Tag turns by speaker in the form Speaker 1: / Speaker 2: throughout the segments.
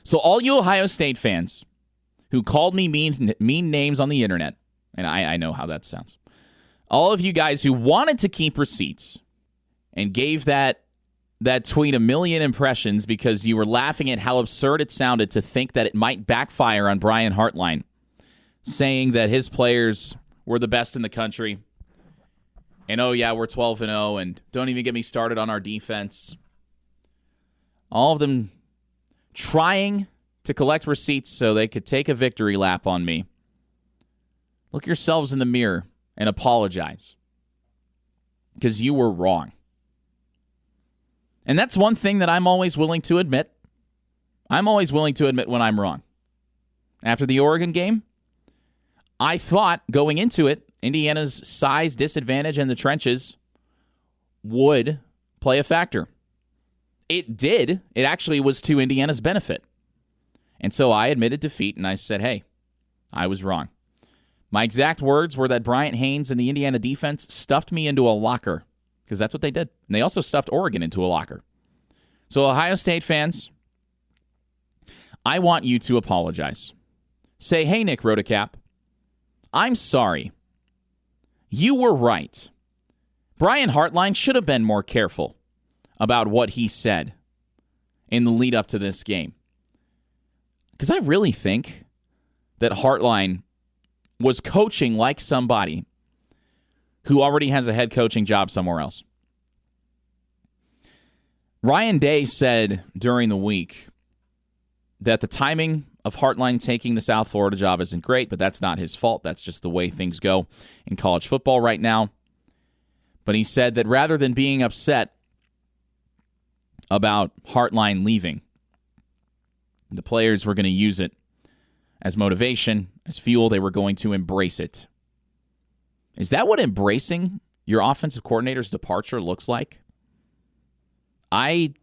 Speaker 1: So all you Ohio State fans who called me mean names on the internet, and I know how that sounds, all of you guys who wanted to keep receipts and gave that tweet a million impressions because you were laughing at how absurd it sounded to think that it might backfire on Brian Hartline, saying that his players were the best in the country, and oh yeah, we're 12-0, and don't even get me started on our defense. All of them trying to collect receipts so they could take a victory lap on me. Look yourselves in the mirror and apologize, because you were wrong. And that's one thing that I'm always willing to admit. I'm always willing to admit when I'm wrong. After the Oregon game, I thought going into it, Indiana's size disadvantage in the trenches would play a factor. It did. It actually was to Indiana's benefit. And so I admitted defeat, and I said, hey, I was wrong. My exact words were that Bryant Haynes and the Indiana defense stuffed me into a locker, because that's what they did. And they also stuffed Oregon into a locker. So Ohio State fans, I want you to apologize. Say, hey, Nick Rotacap, I'm sorry. You were right. Brian Hartline should have been more careful about what he said in the lead up to this game. Because I really think that Hartline was coaching like somebody who already has a head coaching job somewhere else. Ryan Day said during the week that the timing of Hartline taking the South Florida job isn't great, but that's not his fault. That's just the way things go in college football right now. But he said that rather than being upset about Hartline leaving, the players were going to use it as motivation, as fuel. They were going to embrace it. Is that what embracing your offensive coordinator's departure looks like? I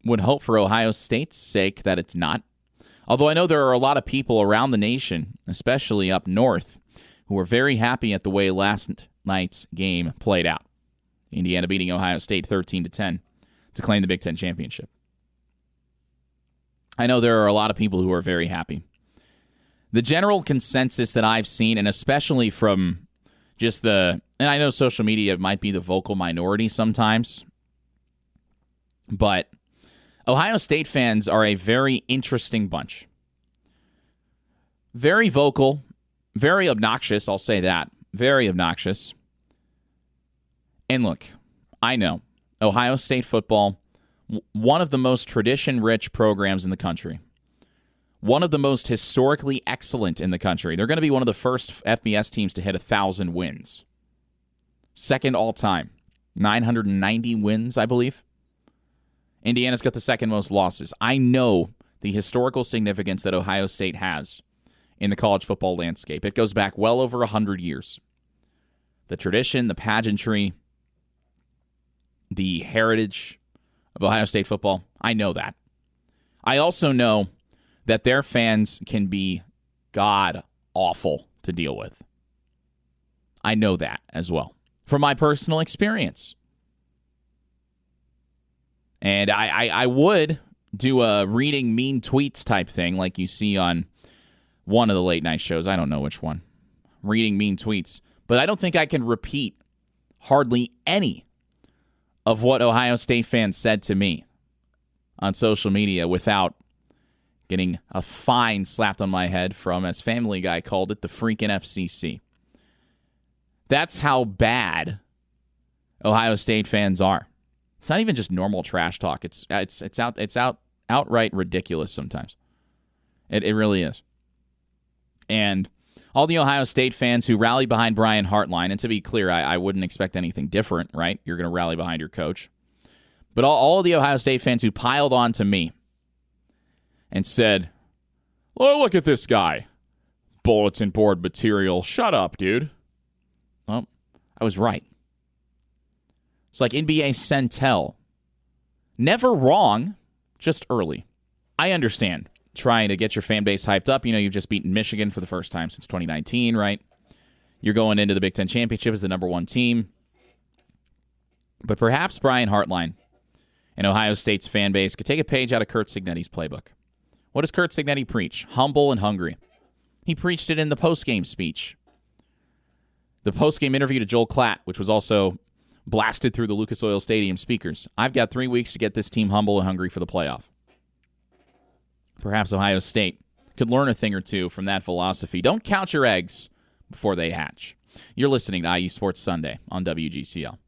Speaker 1: would hope for Ohio State's sake that it's not. Although I know there are a lot of people around the nation, especially up north, who are very happy at the way last night's game played out. Indiana beating Ohio State 13-10 to claim the Big Ten championship. I know there are a lot of people who are very happy. The general consensus that I've seen, and especially from just and I know social media might be the vocal minority sometimes, but Ohio State fans are a very interesting bunch. Very vocal, very obnoxious, I'll say that. Very obnoxious. And look, I know Ohio State football, one of the most tradition-rich programs in the country. One of the most historically excellent in the country. They're going to be one of the first FBS teams to hit 1,000 wins. Second all-time. 990 wins, I believe. Indiana's got the second most losses. I know the historical significance that Ohio State has in the college football landscape. It goes back well over 100 years. The tradition, the pageantry, the heritage of Ohio State football, I know that. I also know that their fans can be god-awful to deal with. I know that as well, from my personal experience. And I would do a reading mean tweets type thing like you see on one of the late night shows. I don't know which one. Reading mean tweets. But I don't think I can repeat hardly any of what Ohio State fans said to me on social media without getting a fine slapped on my head from, as Family Guy called it, the freaking FCC. That's how bad Ohio State fans are. It's not even just normal trash talk. It's outright ridiculous sometimes. It really is. And all the Ohio State fans who rally behind Brian Hartline, and to be clear, I wouldn't expect anything different, right? You're going to rally behind your coach. But all of the Ohio State fans who piled on to me and said, "Oh, look at this guy. Bulletin board material. Shut up, dude." Well, I was right. It's like NBA Centel. Never wrong, just early. I understand trying to get your fan base hyped up. You know, you've just beaten Michigan for the first time since 2019, right? You're going into the Big Ten Championship as the number one team. But perhaps Brian Hartline and Ohio State's fan base could take a page out of Curt Cignetti's playbook What does Curt Cignetti preach? Humble and hungry. He preached it in the post-game speech. The post-game interview to Joel Klatt, which was also blasted through the Lucas Oil Stadium speakers. I've got 3 weeks to get this team humble and hungry for the playoff. Perhaps Ohio State could learn a thing or two from that philosophy. Don't count your eggs before they hatch. You're listening to IU Sports Sunday on WGCL.